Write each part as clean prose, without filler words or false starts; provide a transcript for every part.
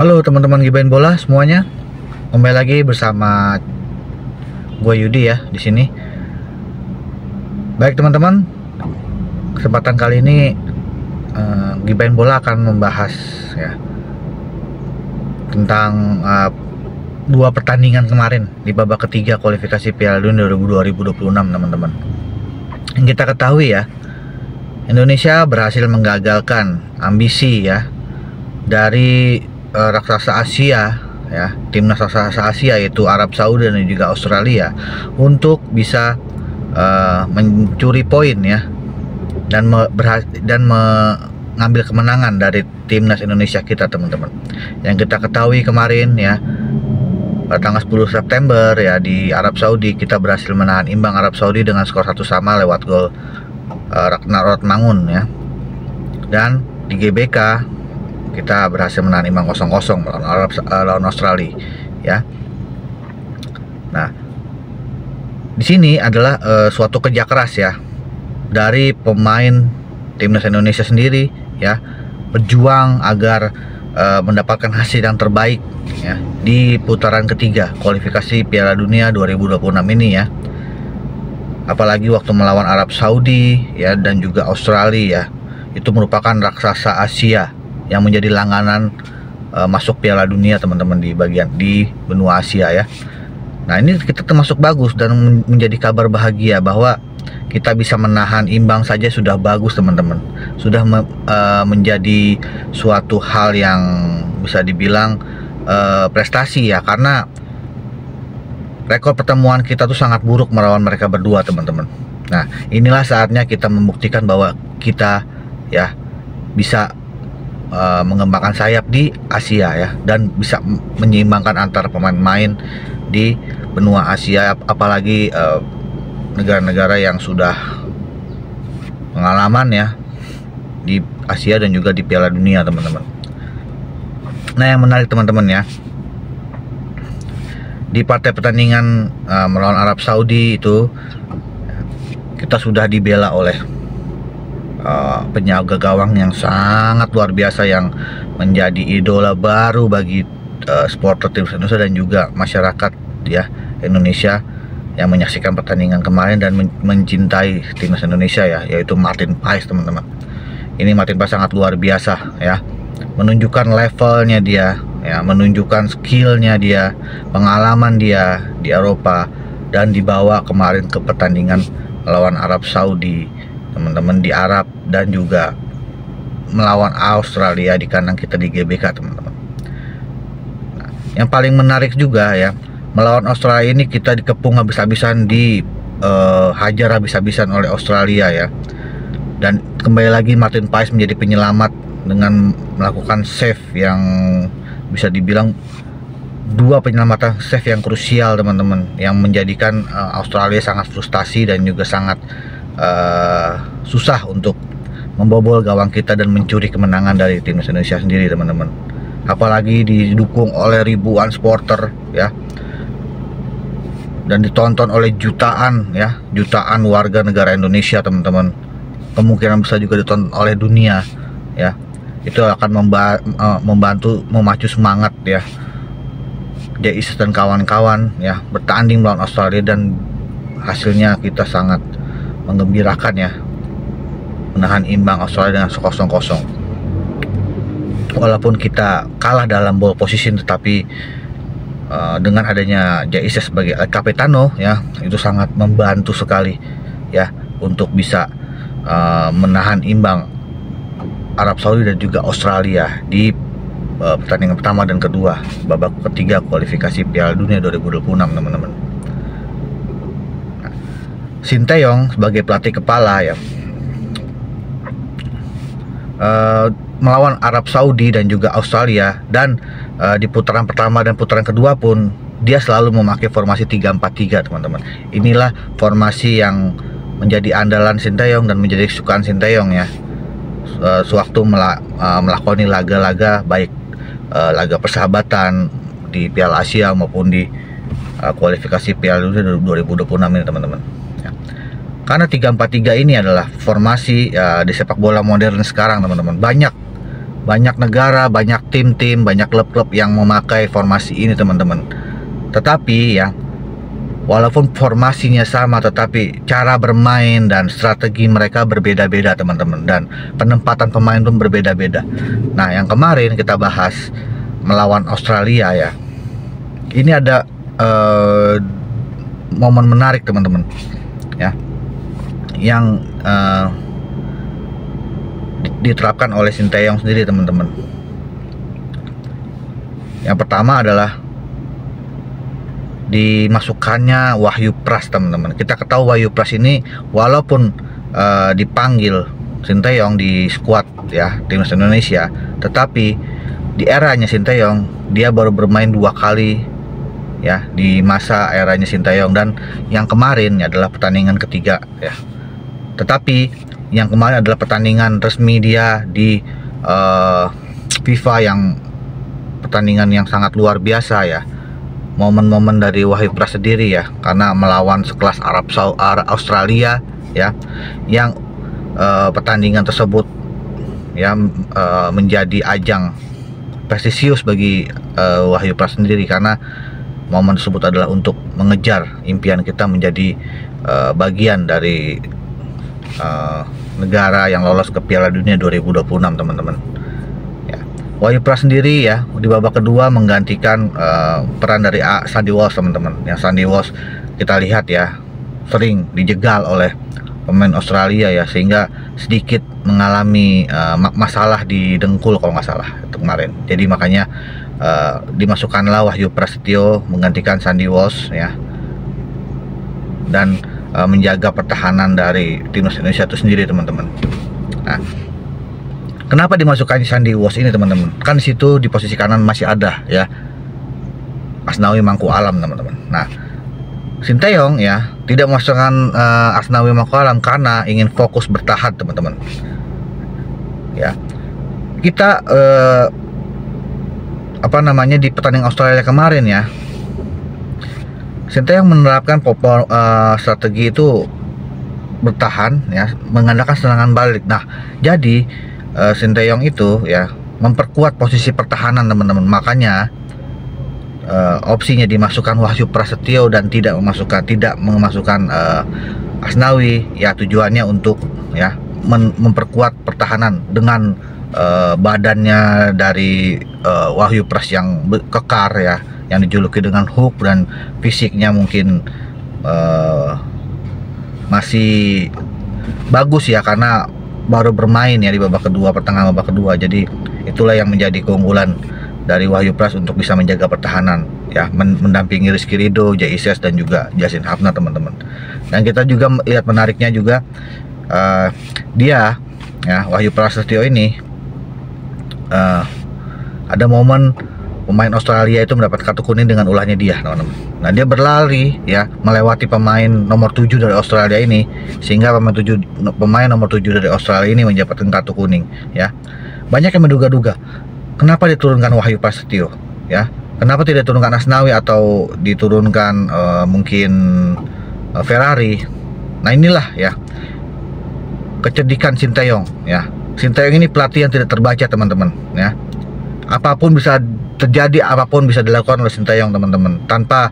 Halo teman-teman Gibain Bola semuanya, kembali lagi bersama gue Yudi ya di sini. Baik teman-teman, kesempatan kali ini Gibain Bola akan membahas ya tentang dua pertandingan kemarin di babak ketiga kualifikasi Piala Dunia 2026 teman-teman. Yang kita ketahui ya, Indonesia berhasil menggagalkan ambisi ya dari raksasa Asia ya, timnas raksasa Asia yaitu Arab Saudi dan juga Australia untuk bisa mencuri poin ya dan mengambil kemenangan dari timnas Indonesia kita teman-teman. Yang kita ketahui kemarin ya, pada tanggal 10 September ya di Arab Saudi kita berhasil menahan imbang Arab Saudi dengan skor 1-1 lewat gol Ragnar Rotmangun ya. Dan di GBK kita berhasil menahan imbang 0-0 lawan Australia ya. Nah, di sini adalah suatu kerja keras ya dari pemain timnas Indonesia sendiri ya, berjuang agar mendapatkan hasil yang terbaik ya di putaran ketiga kualifikasi Piala Dunia 2026 ini ya. Apalagi waktu melawan Arab Saudi ya dan juga Australia ya, itu merupakan raksasa Asia yang menjadi langganan masuk Piala Dunia teman-teman di benua Asia ya. Nah, ini kita termasuk bagus dan menjadi kabar bahagia bahwa kita bisa menahan imbang saja sudah bagus teman-teman. Sudah menjadi suatu hal yang bisa dibilang prestasi ya, karena rekor pertemuan kita tuh sangat buruk melawan mereka berdua teman-teman. Nah, inilah saatnya kita membuktikan bahwa kita ya bisa mengembangkan sayap di Asia ya, dan bisa menyeimbangkan antara pemain-pemain di benua Asia, apalagi negara-negara yang sudah pengalaman ya di Asia dan juga di Piala Dunia teman-teman. Nah, yang menarik teman-teman ya, di partai pertandingan melawan Arab Saudi itu kita sudah dibela oleh penjaga gawang yang sangat luar biasa, yang menjadi idola baru bagi supporter timnas Indonesia dan juga masyarakat ya Indonesia yang menyaksikan pertandingan kemarin dan mencintai timnas Indonesia ya, yaitu Martin Paes teman-teman. Ini Martin Paes sangat luar biasa ya, menunjukkan levelnya dia ya, menunjukkan skillnya dia, pengalaman dia di Eropa, dan dibawa kemarin ke pertandingan melawan Arab Saudi teman-teman di Arab, dan juga melawan Australia di kandang kita di GBK teman-teman. Nah, yang paling menarik juga ya, melawan Australia ini kita dikepung habis-habisan, hajar habis-habisan oleh Australia ya, dan kembali lagi Martin Paes menjadi penyelamat dengan melakukan save yang bisa dibilang dua penyelamatan save yang krusial teman-teman, yang menjadikan Australia sangat frustasi dan juga sangat susah untuk membobol gawang kita dan mencuri kemenangan dari timnas Indonesia sendiri teman-teman. Apalagi didukung oleh ribuan supporter ya, dan ditonton oleh jutaan warga negara Indonesia teman-teman. Kemungkinan besar juga ditonton oleh dunia ya. Itu akan membantu memacu semangat ya JIS dan kawan-kawan ya bertanding melawan Australia, dan hasilnya kita sangat menggembirakan ya, menahan imbang Australia dengan 0-0. Walaupun kita kalah dalam ball position, tetapi dengan adanya JIS sebagai kapitano ya, itu sangat membantu sekali ya untuk bisa menahan imbang Arab Saudi dan juga Australia di pertandingan pertama dan kedua babak ketiga kualifikasi Piala Dunia 2026 teman-teman. Sinteyong sebagai pelatih kepala ya, melawan Arab Saudi dan juga Australia, dan di putaran pertama dan putaran kedua pun dia selalu memakai formasi 3-4-3 teman-teman. Inilah formasi yang menjadi andalan Sinteyong dan menjadi kesukaan Sinteyong ya, sewaktu melakoni laga-laga baik laga persahabatan di Piala Asia maupun di kualifikasi Piala Dunia 2026 ini teman-teman ya. Karena 3-4-3 ini adalah formasi di sepak bola modern sekarang teman-teman. Banyak banyak negara, banyak tim-tim, banyak klub-klub yang memakai formasi ini teman-teman. Tetapi ya, walaupun formasinya sama, tetapi cara bermain dan strategi mereka berbeda-beda teman-teman, dan penempatan pemain pun berbeda-beda. Nah, yang kemarin kita bahas melawan Australia ya, ini ada momen menarik teman-teman ya, yang diterapkan oleh Sinteyong sendiri teman-teman. Yang pertama adalah dimasukkannya Wahyu Pras teman-teman. Kita ketahui Wahyu Pras ini walaupun dipanggil Sinteyong di skuad ya timnas Indonesia, tetapi di eranya Sinteyong dia baru bermain 2 kali ya di masa eranya Sinteyong, dan yang kemarin adalah pertandingan ketiga ya. Tetapi yang kemarin adalah pertandingan resmi dia di FIFA, yang pertandingan yang sangat luar biasa ya. Momen-momen dari Wahyu Pras sendiri ya, karena melawan sekelas Australia ya, yang pertandingan tersebut ya menjadi ajang prestisius bagi Wahyu Pras sendiri, karena momen tersebut adalah untuk mengejar impian kita menjadi bagian dari negara yang lolos ke Piala Dunia 2026 teman-teman ya. Wahyu Pras sendiri ya di babak kedua menggantikan peran dari Sandy Walsh teman-teman. Yang Sandy Walsh kita lihat ya sering dijegal oleh pemain Australia ya, sehingga sedikit mengalami masalah di dengkul kalau nggak salah itu kemarin. Jadi makanya dimasukkanlah Wahyu Prasetyo menggantikan Sandy Walsh ya, dan menjaga pertahanan dari timnas Indonesia itu sendiri teman-teman. Nah, kenapa dimasukkan Sandy Walsh ini teman-teman? Kan di situ di posisi kanan masih ada ya Asnawi Mangku Alam teman-teman. Nah, Sinteyong ya tidak memasukkan Asnawi Mangku Alam karena ingin fokus bertahan teman-teman. Ya, kita di pertandingan Australia kemarin ya, Sinteyong menerapkan strategi itu bertahan ya, mengandalkan serangan balik. Nah, jadi Sinteyong itu ya memperkuat posisi pertahanan teman-teman. Makanya opsinya dimasukkan Wahyu Prasetyo dan tidak memasukkan Asnawi ya, tujuannya untuk ya memperkuat pertahanan dengan badannya dari Wahyu Pras yang kekar ya, yang dijuluki dengan hook, dan fisiknya mungkin masih bagus ya karena baru bermain ya di babak kedua, pertengahan babak kedua. Jadi itulah yang menjadi keunggulan dari Wahyu Pras untuk bisa menjaga pertahanan ya, mendampingi Rizky Ridho, Jay Ises dan juga Justin Hapner teman-teman. Dan kita juga lihat menariknya juga dia ya, Wahyu Prasetyo ini ada momen pemain Australia itu mendapat kartu kuning dengan ulahnya dia teman-teman. Nah, dia berlari ya melewati pemain nomor 7 dari Australia ini, sehingga pemain nomor 7 dari Australia ini mendapatkan kartu kuning ya. Banyak yang menduga-duga kenapa diturunkan Wahyu Prasetyo ya, kenapa tidak diturunkan Asnawi atau diturunkan mungkin Ferrari. Nah, inilah ya kecerdikan Sinteyong ya. Sinteyong ini pelatih yang tidak terbaca teman-teman ya. Apapun bisa terjadi, apapun bisa dilakukan oleh Sinteyong teman-teman, tanpa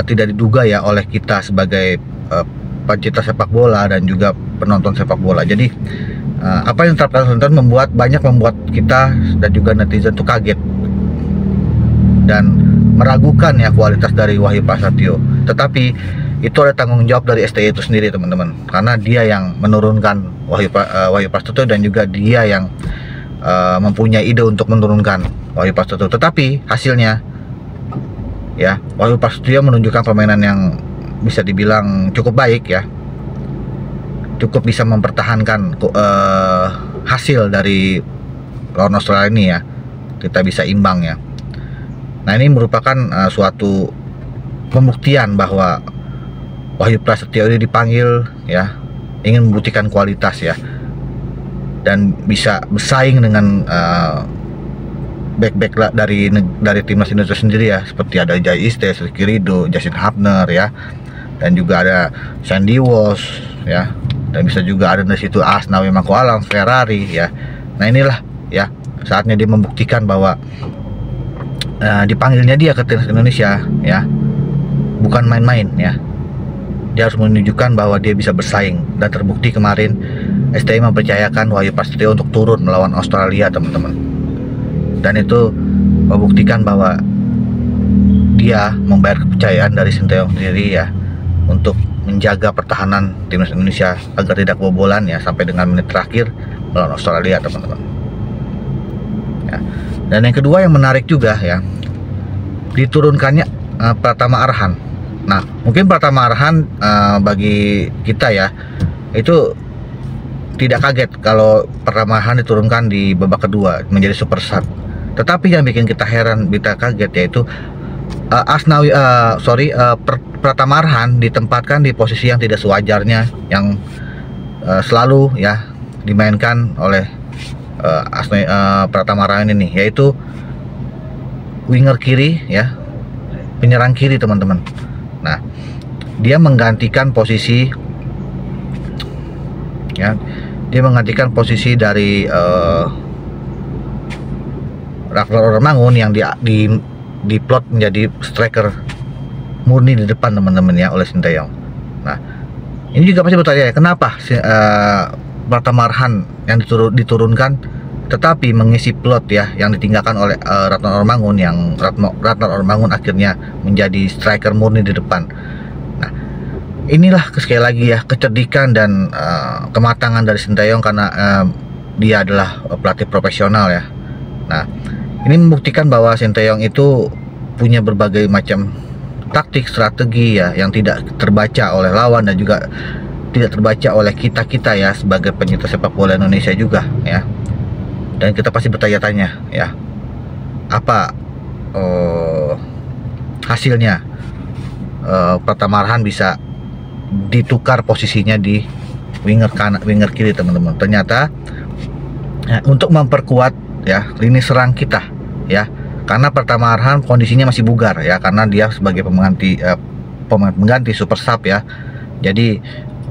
tidak diduga ya oleh kita sebagai pencinta sepak bola dan juga penonton sepak bola. Jadi apa yang diterapkan Sinteyong membuat kita dan juga netizen tuh kaget dan meragukan ya kualitas dari Wahyu Prasetyo. Tetapi itu ada tanggung jawab dari STI itu sendiri teman-teman, karena dia yang menurunkan Wahyu Prasetyo dan juga dia yang mempunyai ide untuk menurunkan Wahyu Prasetyo. Tetapi hasilnya ya, Wahyu Prasetyo menunjukkan permainan yang bisa dibilang cukup baik ya, cukup bisa mempertahankan hasil dari lawan Australia ini ya, kita bisa imbang ya. Nah, ini merupakan suatu pembuktian bahwa Wahyu Prasetyo ini dipanggil ya ingin membuktikan kualitas ya, dan bisa bersaing dengan back dari timnas Indonesia sendiri ya, seperti ada Jay Ises, Rizky Ridho, Justin Hapner ya, dan juga ada Sandy Walsh ya, dan bisa juga ada di situ Asnawi Mangko Alam, Ferrari ya. Nah inilah ya saatnya dia membuktikan bahwa dipanggilnya dia ke timnas Indonesia ya bukan main-main ya. Dia harus menunjukkan bahwa dia bisa bersaing, dan terbukti kemarin STI mempercayakan Wahyu Prasetyo untuk turun melawan Australia teman-teman, dan itu membuktikan bahwa dia membayar kepercayaan dari Sinteyong sendiri ya untuk menjaga pertahanan timnas Indonesia agar tidak kebobolan ya sampai dengan menit terakhir melawan Australia teman-teman ya. Dan yang kedua yang menarik juga ya, diturunkannya Pratama Arhan. Nah mungkin Pratama Arhan bagi kita ya itu tidak kaget kalau Pratama Arhan diturunkan di babak kedua menjadi super sub. Tetapi yang bikin kita heran, kita kaget yaitu Pratama Arhan ditempatkan di posisi yang tidak sewajarnya, yang selalu ya dimainkan oleh Pratama Arhan ini, yaitu winger kiri ya, penyerang kiri teman-teman. Nah dia menggantikan posisi ya, dia menggantikan posisi dari Ragnar Ormangun yang diplot menjadi striker murni di depan teman-teman ya oleh Sinteyong. Nah ini juga pasti bertanya kenapa Pratama Arhan yang diturunkan tetapi mengisi plot ya yang ditinggalkan oleh Ragnar Ormangun, yang Ragnar Ormangun akhirnya menjadi striker murni di depan. Nah inilah sekali lagi ya kecerdikan dan kematangan dari Sinteyong, karena dia adalah pelatih profesional ya. Nah ini membuktikan bahwa Sinteyong itu punya berbagai macam taktik, strategi ya yang tidak terbaca oleh lawan dan juga tidak terbaca oleh kita ya sebagai penyintas sepak bola Indonesia juga ya. Dan kita pasti bertanya-tanya ya, apa hasilnya Pratama Arhan bisa ditukar posisinya di winger kanan, winger kiri teman-teman. Ternyata ya, untuk memperkuat ya lini serang kita ya, karena Pratama Arhan kondisinya masih bugar ya, karena dia sebagai pemain pengganti super sub ya, jadi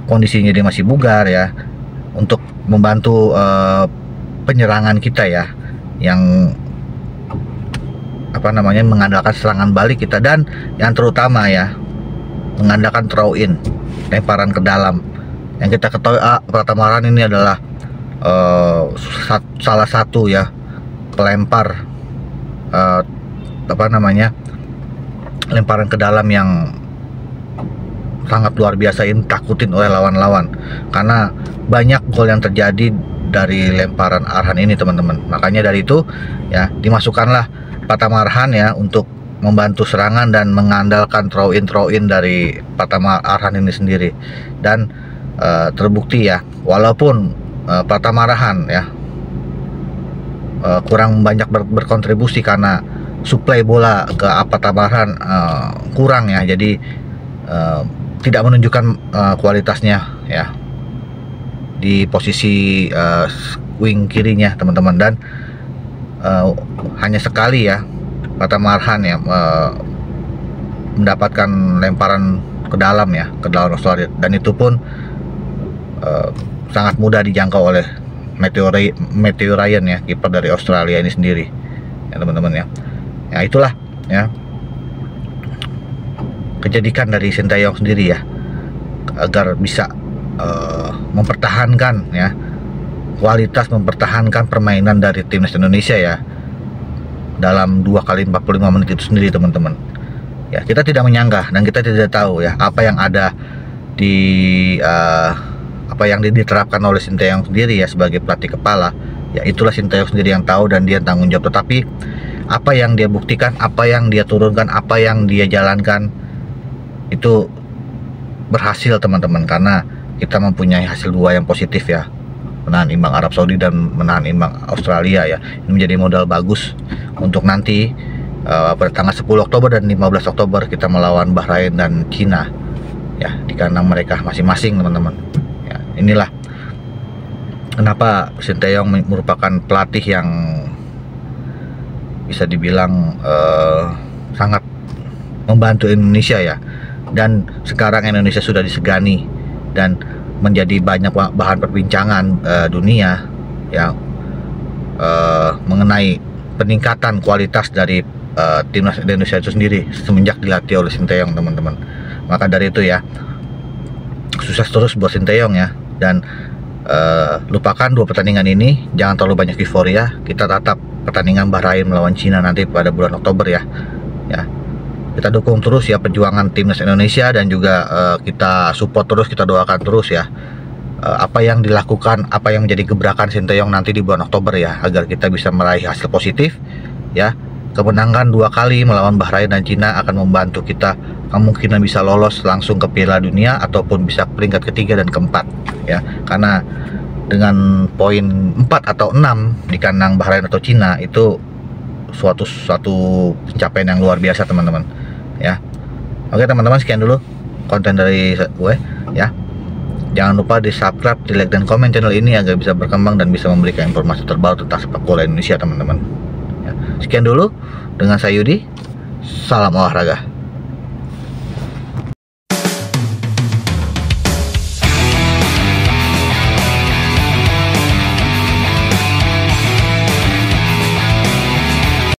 kondisinya dia masih bugar ya, untuk membantu penyerangan kita ya, yang mengandalkan serangan balik kita, dan yang terutama ya mengandalkan throw in, lemparan ke dalam. Yang kita ketahui Pratama Arhan ini adalah salah satu ya pelempar lemparan ke dalam yang sangat luar biasa, ini takutin oleh lawan-lawan, karena banyak gol yang terjadi dari lemparan Arhan ini teman-teman. Makanya dari itu ya dimasukkanlah Pratama Arhan ya untuk membantu serangan dan mengandalkan throw in dari Pratama Arhan ini sendiri. Dan terbukti ya, walaupun Pratama Arhan ya kurang banyak berkontribusi karena suplai bola ke Pratama Arhan kurang ya, jadi tidak menunjukkan kualitasnya ya di posisi wing kirinya teman-teman. Dan hanya sekali ya Pratama Arhan ya mendapatkan lemparan ke dalam ya, ke dalam Australia, dan itu pun sangat mudah dijangkau oleh Matthew Ryan ya, kiper dari Australia ini sendiri ya teman-teman ya. Ya itulah ya kejadian dari Sinteyong sendiri ya, agar bisa mempertahankan ya kualitas, mempertahankan permainan dari timnas Indonesia ya dalam 2 kali 45 menit itu sendiri teman-teman ya. Kita tidak menyangka dan kita tidak tahu ya apa yang ada di apa yang diterapkan oleh Sinteyong sendiri ya sebagai pelatih kepala ya. Itulah Sinteyong sendiri yang tahu dan dia tanggung jawab. Tetapi apa yang dia buktikan, apa yang dia turunkan, apa yang dia jalankan itu berhasil teman-teman, karena kita mempunyai hasil 2 yang positif ya, menahan imbang Arab Saudi dan menahan imbang Australia ya. Ini menjadi modal bagus untuk nanti pada tanggal 10 Oktober dan 15 Oktober kita melawan Bahrain dan Cina ya di kandang mereka masing-masing teman-teman ya. Inilah kenapa Sinteyong merupakan pelatih yang bisa dibilang sangat membantu Indonesia ya. Dan sekarang Indonesia sudah disegani, dan menjadi banyak bahan perbincangan dunia ya, mengenai peningkatan kualitas dari timnas Indonesia itu sendiri semenjak dilatih oleh Sinteyong, teman-teman. Maka dari itu ya, sukses terus buat Sinteyong ya, dan lupakan 2 pertandingan ini, jangan terlalu banyak euforia. Kita tatap pertandingan Bahrain melawan Cina nanti pada bulan Oktober ya. Kita dukung terus ya perjuangan timnas Indonesia, dan juga kita support terus, kita doakan terus ya apa yang dilakukan, apa yang menjadi gebrakan Sinteyong nanti di bulan Oktober ya, agar kita bisa meraih hasil positif ya. Kemenangan 2 kali melawan Bahrain dan Cina akan membantu kita kemungkinan bisa lolos langsung ke Piala Dunia, ataupun bisa peringkat ketiga dan keempat ya. Karena dengan poin 4 atau 6 di kandang Bahrain atau Cina itu suatu pencapaian yang luar biasa, teman-teman ya. Oke teman-teman, sekian dulu konten dari gue ya. Jangan lupa di subscribe, di like, dan komen channel ini agar bisa berkembang dan bisa memberikan informasi terbaru tentang sepak bola Indonesia, teman-teman ya. Sekian dulu dengan saya Yudi, salam olahraga.